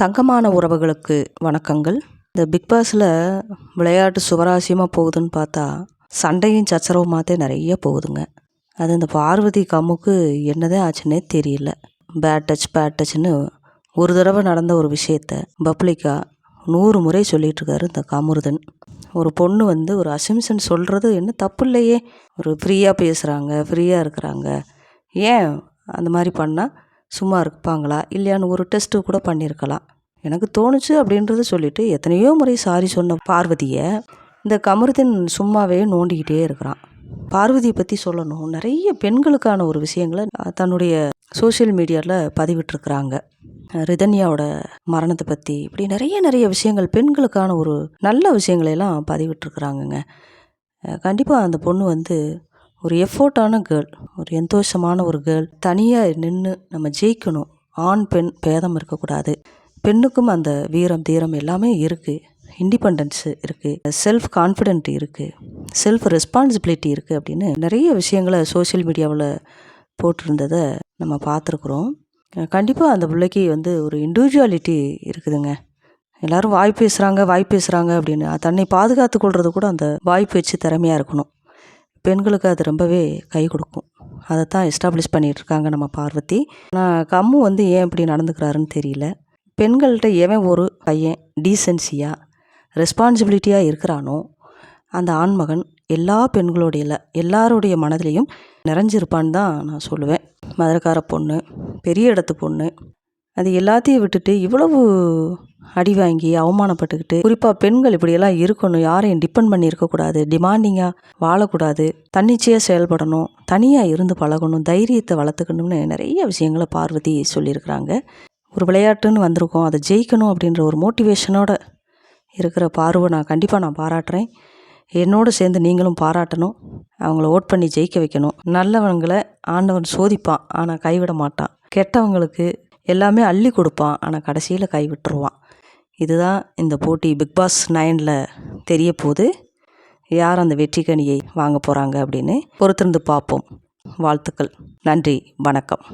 தங்கமான உறவுகளுக்கு வணக்கங்கள். இந்த பிக் பாஸில் விளையாட்டு சுவராசியமாக போகுதுன்னு பார்த்தா சண்டையும் சச்சரவுமாத்தே நிறைய போகுதுங்க. அது இந்த பார்வதி கம்முக்கு என்னதான் ஆச்சுன்னே தெரியல. பேட் டச்னு ஒரு தடவை நடந்த ஒரு விஷயத்த பப்ளிக்காக 100 முறை சொல்லிகிட்டு இருக்காரு இந்த கமுருதன். ஒரு பொண்ணு ஒரு அசிம்ஷன் சொல்கிறது என்ன தப்பு இல்லையே, ஒரு ஃப்ரீயாக பேசுகிறாங்க, ஃப்ரீயாக இருக்கிறாங்க, ஏன் அந்த மாதிரி பண்ணால் சும்மா இருப்பாங்களா இல்லையான்னு ஒரு டெஸ்ட்டு கூட பண்ணியிருக்கலாம். எனக்கு தோணுச்சு அப்படின்றத சொல்லிவிட்டு எத்தனையோ முறை சாரி சொன்ன பார்வதியை இந்த கமருதன் சும்மாவே நோண்டிக்கிட்டே இருக்கிறான். பார்வதியை பற்றி சொல்லணும், நிறைய பெண்களுக்கான ஒரு விஷயங்களை தன்னுடைய சோஷியல் மீடியாவில் பதிவிட்டுருக்குறாங்க. ரிதன்யாவோட மரணத்தை பற்றி இப்படி நிறைய விஷயங்கள், பெண்களுக்கான ஒரு நல்ல விஷயங்களையெல்லாம் பதிவிட்டுருக்குறாங்கங்க. கண்டிப்பாக அந்த பொண்ணு ஒரு எஃபோர்ட்டான கேர்ள், ஒரு எந்தோஷமான ஒரு கேர்ள். தனியாக நின்று நம்ம ஜெயிக்கணும், ஆண் பெண் பேதம் இருக்கக்கூடாது, பெண்ணுக்கும் அந்த வீரம் தீரம் எல்லாமே இருக்குது, இண்டிபெண்டன்ஸு இருக்குது, செல்ஃப் கான்ஃபிடென்ட் இருக்குது, செல்ஃப் ரெஸ்பான்சிபிலிட்டி இருக்குது அப்படின்னு நிறைய விஷயங்களை சோஷியல் மீடியாவில் போட்டிருந்ததை நம்ம பார்த்துருக்குறோம். கண்டிப்பாக அந்த பிள்ளைக்கு ஒரு இண்டிவிஜுவாலிட்டி இருக்குதுங்க. எல்லோரும் வாய் பேசுகிறாங்க அப்படின்னு தன்னை பாதுகாத்து கொள்வது கூட அந்த வாய்ப்பு வச்சு திறமையாக இருக்கணும். பெண்களுக்கு அது ரொம்பவே கை கொடுக்கும். அதைத்தான் எஸ்டாப்ளிஷ் பண்ணிகிட்ருக்காங்க நம்ம பார்வதி. ஆனால் கம்மு ஏன் இப்படி நடந்துக்கிறாருன்னு தெரியல. பெண்கள்கிட்ட எவன் ஒரு பையன் டீசென்சியாக ரெஸ்பான்சிபிலிட்டியாக இருக்கிறானோ அந்த ஆண்மகன் எல்லா எல்லாருடைய மனதிலையும் நிறைஞ்சிருப்பான்னு தான் நான் சொல்லுவேன். மதுரக்கார பொண்ணு, பெரிய இடத்து பொண்ணு, அது எல்லாத்தையும் விட்டுட்டு இவ்வளவு அடி வாங்கி அவமானப்பட்டுக்கிட்டு, குறிப்பாக பெண்கள் இப்படியெல்லாம் இருக்கணும், யாரையும் டிபெண்ட் பண்ணி இருக்கக்கூடாது, டிமாண்டிங்காக வாழக்கூடாது, தன்னிச்சையாக செயல்படணும், தனியாக இருந்து பழகணும், தைரியத்தை வளர்த்துக்கணும்னு நிறைய விஷயங்களை பார்வதி சொல்லியிருக்கிறாங்க. ஒரு விளையாட்டுன்னு வந்திருக்கோம், அதை ஜெயிக்கணும் அப்படின்ற ஒரு மோட்டிவேஷனோடு இருக்கிற பார்வை நான் பாராட்டுறேன். என்னோடு சேர்ந்து நீங்களும் பாராட்டணும். அவங்கள ஓட் பண்ணி ஜெயிக்க வைக்கணும். நல்லவங்களை ஆண்டவன் சோதிப்பான், ஆனால் கைவிட மாட்டான். கெட்டவங்களுக்கு எல்லாமே அள்ளி கொடுப்பான், ஆனால் கடைசியில் கைவிட்டுருவான். இதுதான் இந்த போட்டி பிக் பாஸ் 9ல் தெரிய போகுது. யார் அந்த வெற்றி கனியை வாங்க போகிறாங்க அப்படின்னு பொறுத்திருந்து பார்ப்போம். வாழ்த்துக்கள். நன்றி, வணக்கம்.